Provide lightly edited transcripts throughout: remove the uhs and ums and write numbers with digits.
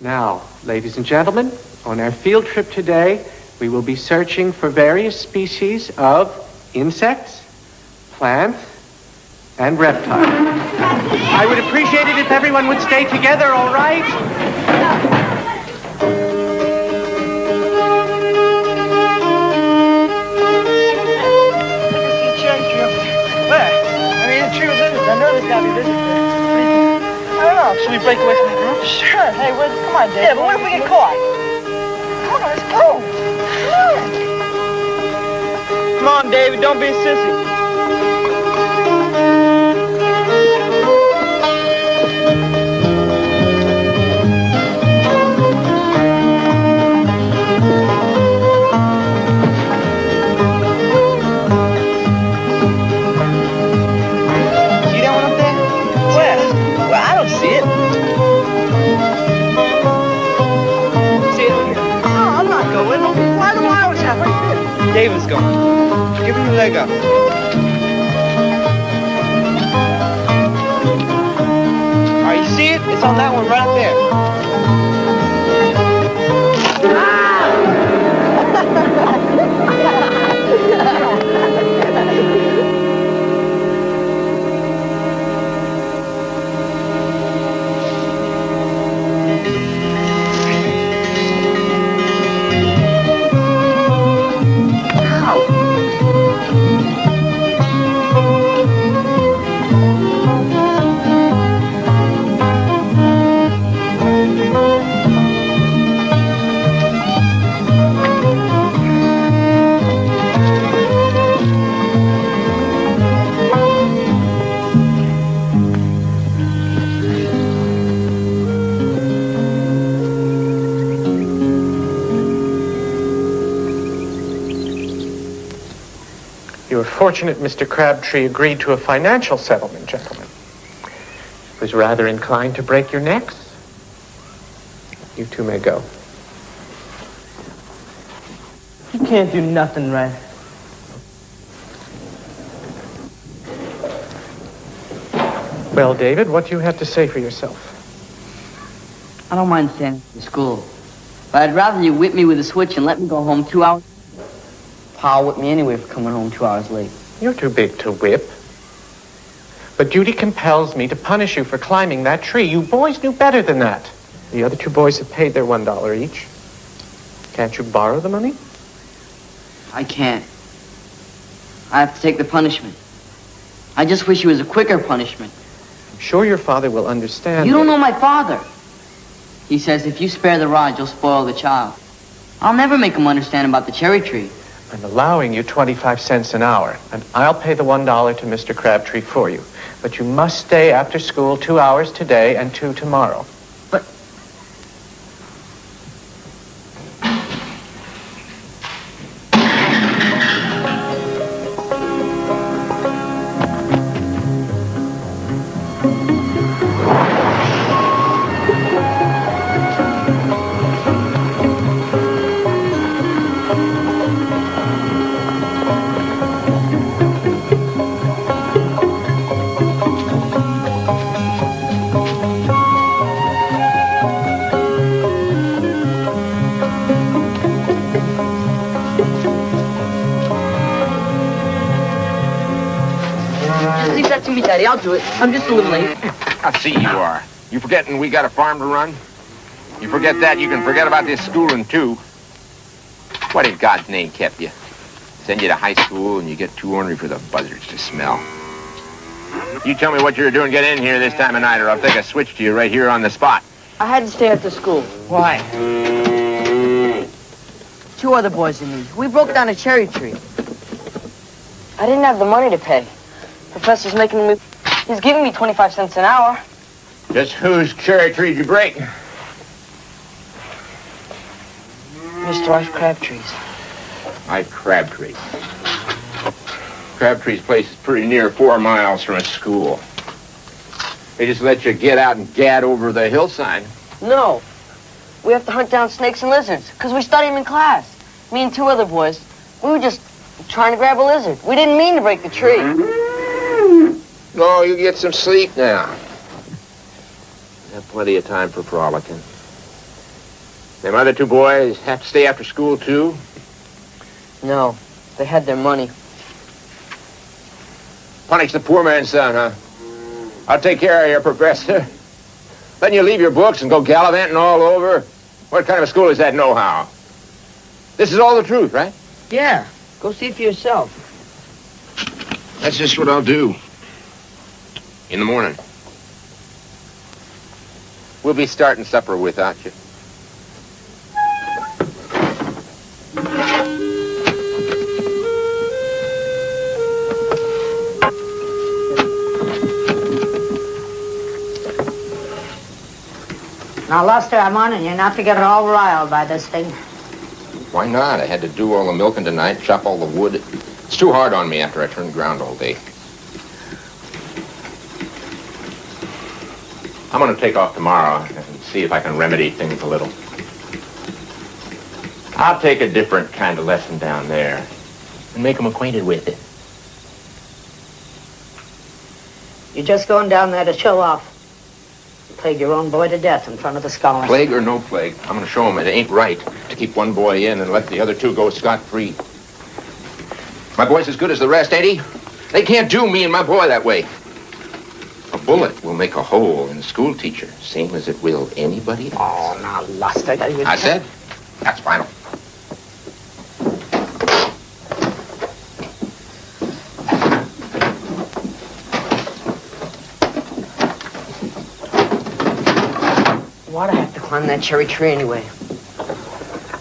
Now, ladies and gentlemen, on our field trip today, we will be searching for various species of insects, plants, and reptiles. I would appreciate it if everyone would stay together, all right? I know there's gotta be visitors there. I don't know. Should we break away from the group? Sure. Hey, come on, Dave. Yeah, but what if we get caught? Come on, let's go. Come on, David. Don't be a sissy. David's going. Give him a leg up. All right, you see it? It's on that one right up there. Fortunate Mr. Crabtree agreed to a financial settlement, gentlemen. Was rather inclined to break your necks. You two may go. You can't do nothing right. Well, David, what do you have to say for yourself? I don't mind staying in school, but I'd rather you whip me with a switch and let me go home 2 hours. Pa'll whip me anyway for coming home 2 hours late. You're too big to whip. But duty compels me to punish you for climbing that tree. You boys knew better than that. The other two boys have paid their $1 each. Can't you borrow the money? I can't. I have to take the punishment. I just wish it was a quicker punishment. I'm sure your father will understand. You don't know my father. He says if you spare the rod, you'll spoil the child. I'll never make him understand about the cherry tree. I'm allowing you 25 cents an hour, and I'll pay the $1 to Mr. Crabtree for you. But you must stay after school 2 hours today and 2 tomorrow. But... Daddy, I'll do it. I'm just a little late. I see you are. You forgetting we got a farm to run? You forget that, you can forget about this schooling, too. What in God's name kept you? Send you to high school and you get too ornery for the buzzards to smell. You tell me what you're doing, get in here this time of night, or I'll take a switch to you right here on the spot. I had to stay after school. Why? 2 other boys and me. We broke down a cherry tree. I didn't have the money to pay. Professor's making me... He's giving me 25 cents an hour. Just whose cherry tree did you break? Mr. Ike Crabtree's. Ike Crabtree. Crabtree's place is pretty near 4 miles from a school. They just let you get out and gad over the hillside. No. We have to hunt down snakes and lizards, because we study them in class. Me and 2 other boys, we were just trying to grab a lizard. We didn't mean to break the tree. Oh, you get some sleep now. You have plenty of time for frolicking. Them other two boys have to stay after school, too? No, they had their money. Punish the poor man's son, huh? I'll take care of you, Professor. Letting you leave your books and go gallivanting all over? What kind of a school is that, nohow? This is all the truth, right? Yeah, go see for yourself. That's just what I'll do. In the morning. We'll be starting supper without you. Now, Luster, I'm warning you not to get all riled by this thing. Why not? I had to do all the milking tonight, chop all the wood. It's too hard on me after I turned ground all day. I'm going to take off tomorrow and see if I can remedy things a little. I'll take a different kind of lesson down there and make them acquainted with it. You're just going down there to show off. You plague your own boy to death in front of the scholars. Plague or no plague, I'm going to show them it ain't right to keep one boy in and let the other two go scot-free. My boy's as good as the rest, ain't he? They can't do me and my boy that way. A bullet will make a hole in a school teacher, same as it will anybody else. Oh, now, Luster. I said, that's final. Why'd I have to climb that cherry tree anyway?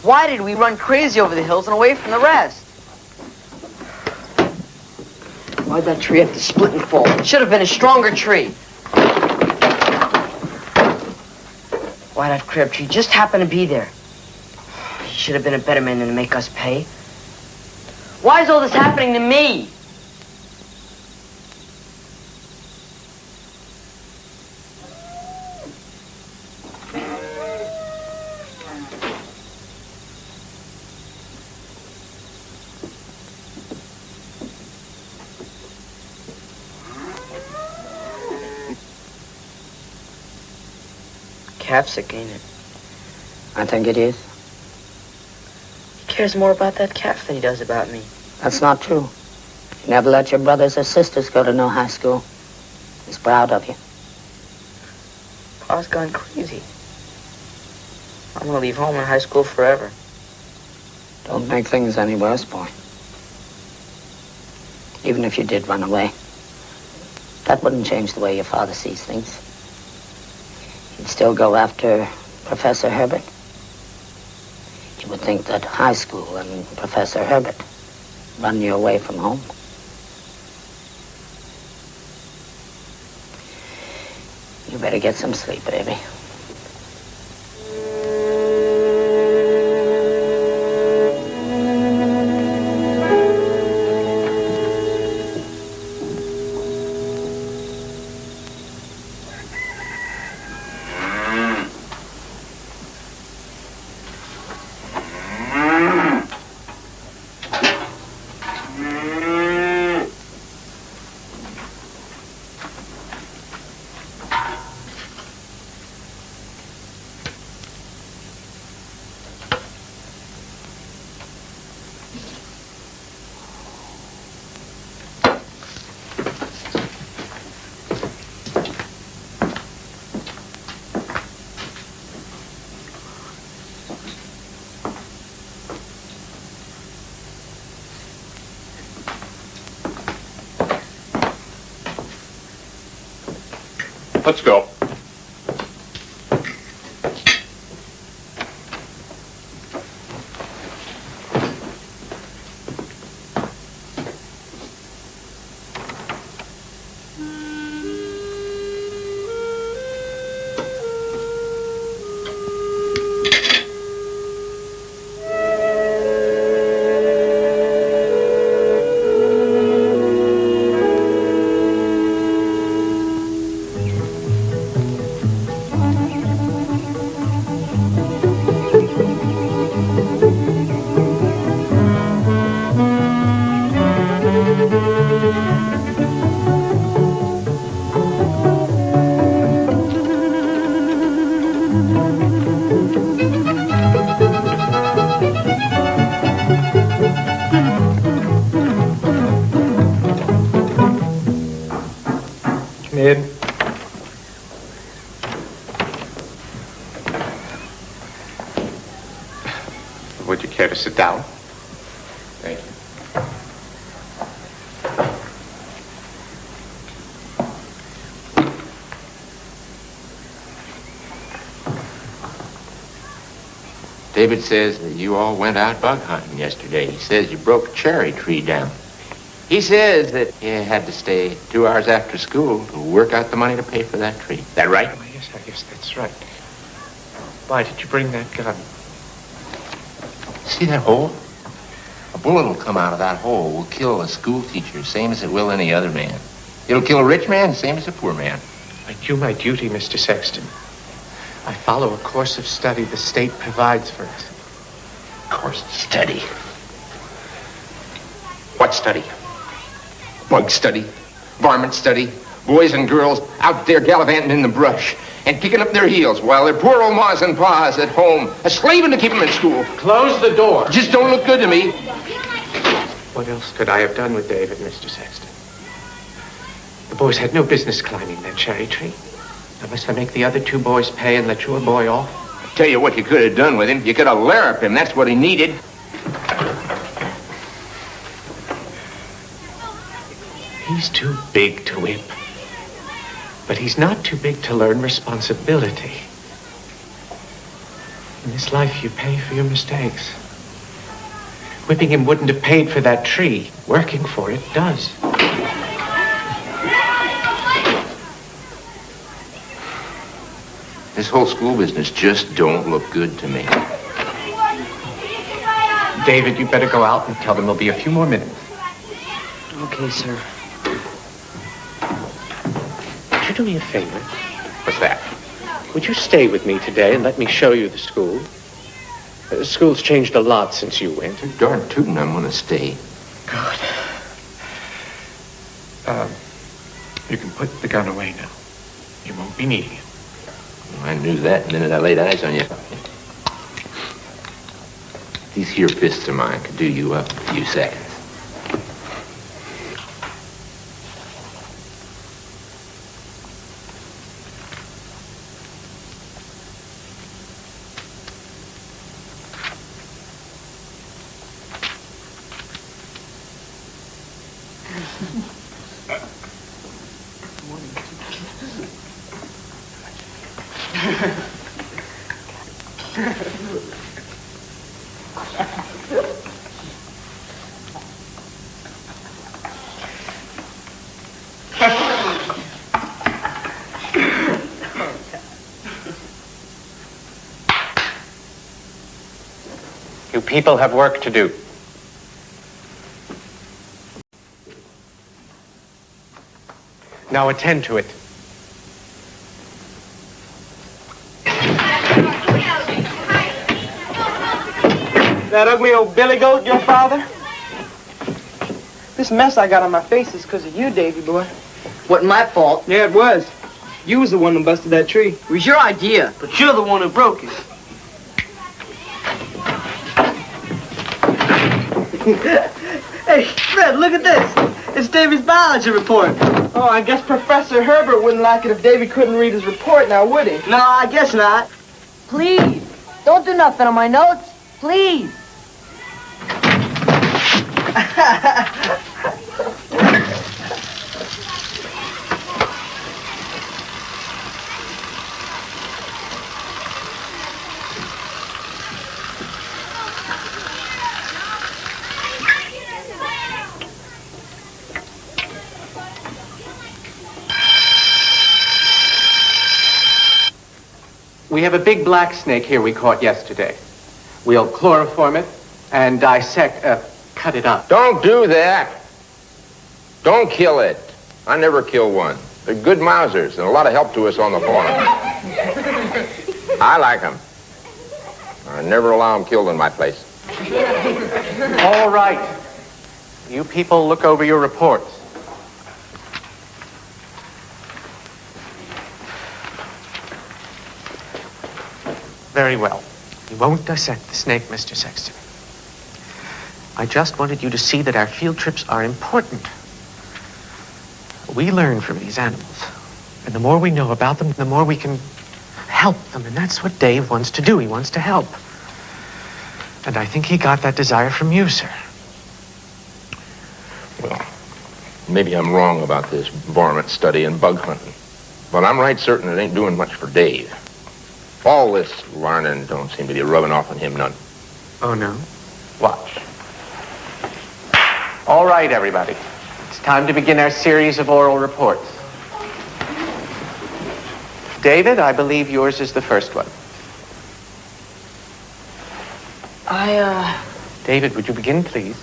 Why did we run crazy over the hills and away from the rest? Why'd that tree have to split and fall? It should have been a stronger tree. Why'd that crab tree just happen to be there? He should have been a better man than to make us pay. Why is all this happening to me? Calf's sick, ain't it? I think it is. He cares more about that calf than he does about me. That's not true. You never let your brothers or sisters go to no high school. He's proud of you. Pa's gone crazy. I'm gonna leave home and high school forever. Don't make things any worse, boy. Even if you did run away, that wouldn't change the way your father sees things. He'd still go after Professor Herbert. You would think that high school and Professor Herbert run you away from home. You better get some sleep, baby. Let's go. Would you care to sit down? Thank you. David says that you all went out bug hunting yesterday. He says you broke a cherry tree down. He says that you had to stay 2 hours after school to work out the money to pay for that tree. Is that right? Oh, yes, I guess that's right. Why did you bring that gun? See that hole? A bullet will come out of that hole, will kill a school teacher, same as it will any other man. It'll kill a rich man, same as a poor man. I do my duty, Mr. Sexton. I follow a course of study the state provides for us. Course of study. What study? Bug study, varmint study, boys and girls out there gallivanting in the brush and kicking up their heels while their poor old ma's and pa's at home, a slaving to keep them in school. Close the door. Just don't look good to me. What else could I have done with David, Mr. Sexton? The boys had no business climbing that cherry tree. Unless I make the other 2 boys pay and let your boy off. I'll tell you what you could have done with him. You could have larruped him. That's what he needed. He's too big to whip. But he's not too big to learn responsibility. In this life, you pay for your mistakes. Whipping him wouldn't have paid for that tree. Working for it does. This whole school business just don't look good to me. David, you better go out and tell them there'll be a few more minutes. Okay, sir. Would you do me a favor? What's that? Would you stay with me today and let me show you the school? The school's changed a lot since you went. You're darn tootin' I'm gonna stay. Good. You can put the gun away now. You won't be needing it. I knew that the minute I laid eyes on you. These here fists of mine could do you up in a few seconds. You people have work to do. Now attend to it. That ugly old billy goat, your father? This mess I got on my face is because of you, Davy boy. Wasn't my fault. Yeah, it was. You was the one who busted that tree. It was your idea, but you're the one who broke it. Hey, Fred, look at this. It's Davy's biology report. Oh, I guess Professor Herbert wouldn't like it if Davy couldn't read his report now, would he? No, I guess not. Please, don't do nothing on my notes. Please. We have a big black snake here we caught yesterday. We'll chloroform it and cut it up. Don't do that. Don't kill it. I never kill one. They're good mousers and a lot of help to us on the farm. I like them. I never allow them killed in my place. All right. You people look over your reports. Very well. We won't dissect the snake, Mr. Sexton. I just wanted you to see that our field trips are important. We learn from these animals. And the more we know about them, the more we can help them. And that's what Dave wants to do. He wants to help. And I think he got that desire from you, sir. Well, maybe I'm wrong about this varmint study and bug hunting, but I'm right certain it ain't doing much for Dave. All this learning don't seem to be rubbing off on him none. Oh, no? Watch. All right, everybody. It's time to begin our series of oral reports. David, I believe yours is the first one. David, would you begin, please?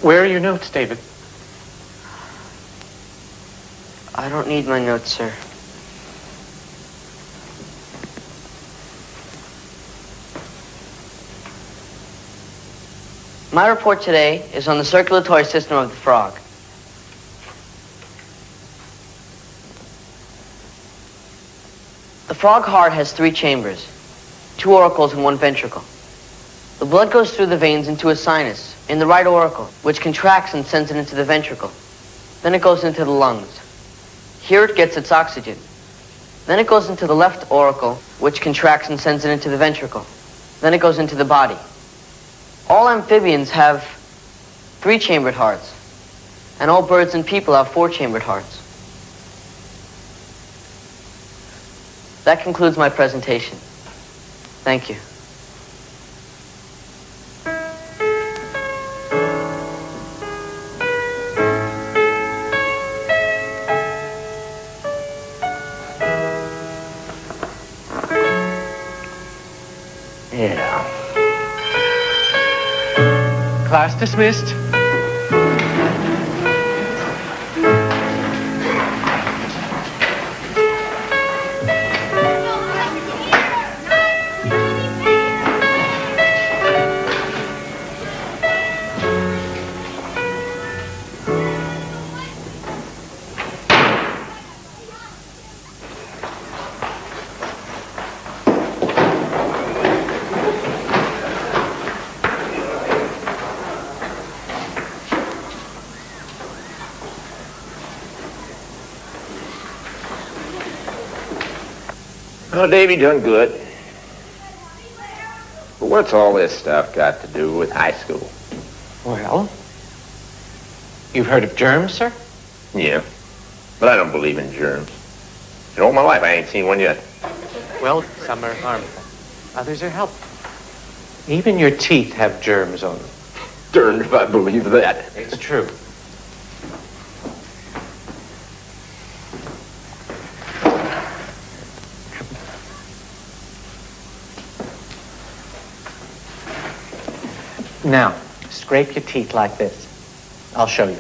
Where are your notes, David? I don't need my notes, sir. My report today is on the circulatory system of the frog. The frog heart has 3 chambers, 2 auricles and 1 ventricle. The blood goes through the veins into a sinus in the right auricle, which contracts and sends it into the ventricle. Then it goes into the lungs. Here it gets its oxygen. Then it goes into the left auricle, which contracts and sends it into the ventricle. Then it goes into the body. All amphibians have 3-chambered hearts, and all birds and people have 4-chambered hearts. That concludes my presentation. Thank you. Yeah. Class dismissed. Well, Davey done good. But what's all this stuff got to do with high school? Well, you've heard of germs, sir? Yeah, but I don't believe in germs. In all my life, I ain't seen one yet. Well, some are harmful. Others are helpful. Even your teeth have germs on them. Darned if I believe that. It's true. Now, scrape your teeth like this. I'll show you.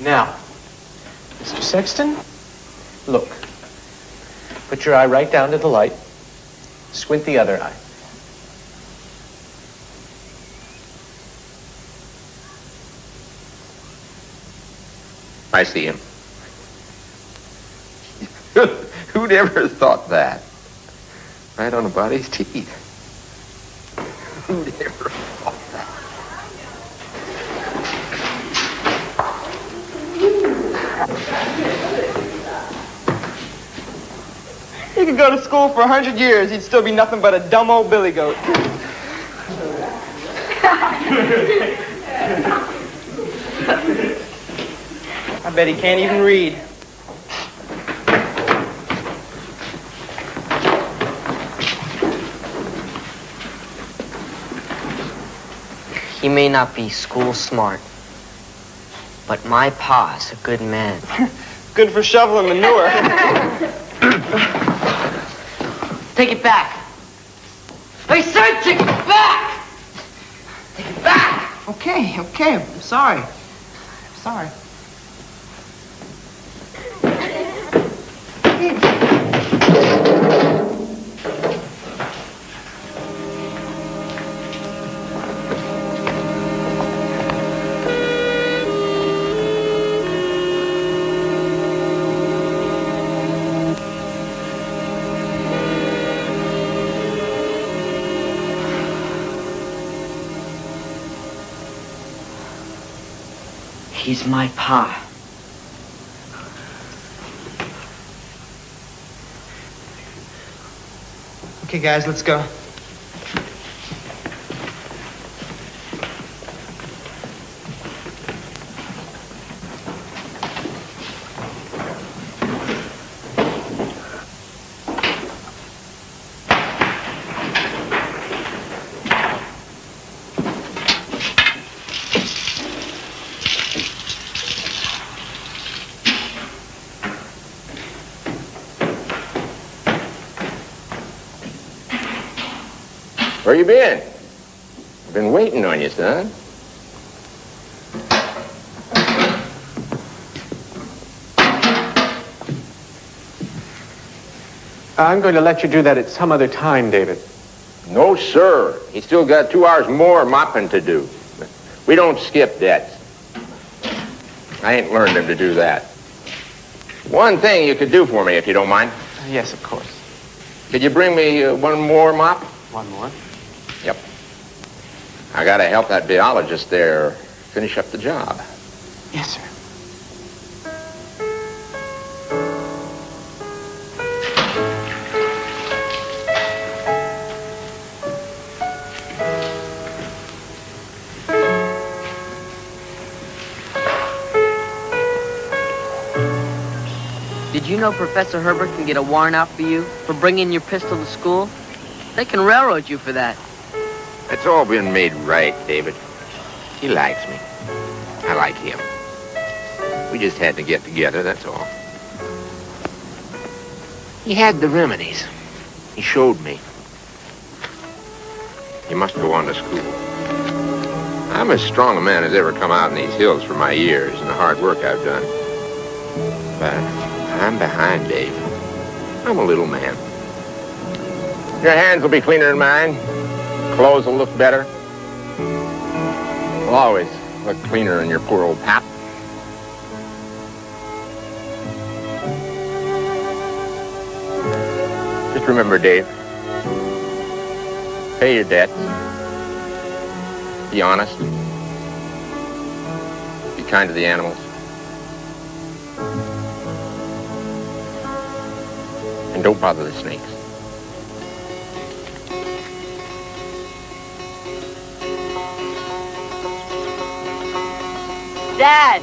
Now, Mr. Sexton, look. Put your eye right down to the light. Squint the other eye. I see him. Who'd ever thought that? Right on the body's teeth. Who'd ever thought that? He could go to school for 100 years. He'd still be nothing but a dumb old billy goat. I bet he can't even read. He may not be school smart, but my pa's a good man. Good for shoveling manure. Take it back. I said take it back! Take it back! Okay, I'm sorry. He's my pa. Okay, guys, let's go. Where you been? I've been waiting on you, son. I'm going to let you do that at some other time, David. No, sir. He's still got 2 hours more mopping to do. We don't skip debts. I ain't learned him to do that. One thing you could do for me, if you don't mind. Yes, of course. Could you bring me one more mop? One more. Yep. I gotta help that biologist there finish up the job. Yes, sir. Did you know Professor Herbert can get a warrant out for you for bringing your pistol to school? They can railroad you for that. It's all been made right, David. He likes me. I like him. We just had to get together, that's all. He had the remedies. He showed me. You must go on to school. I'm as strong a man as ever come out in these hills for my years and the hard work I've done. But I'm behind, Dave. I'm a little man. Your hands will be cleaner than mine. Clothes will look better. Will always look cleaner than your poor old pap. Just remember, Dave, pay your debts. Be honest. Be kind to the animals. And don't bother the snakes. Dad!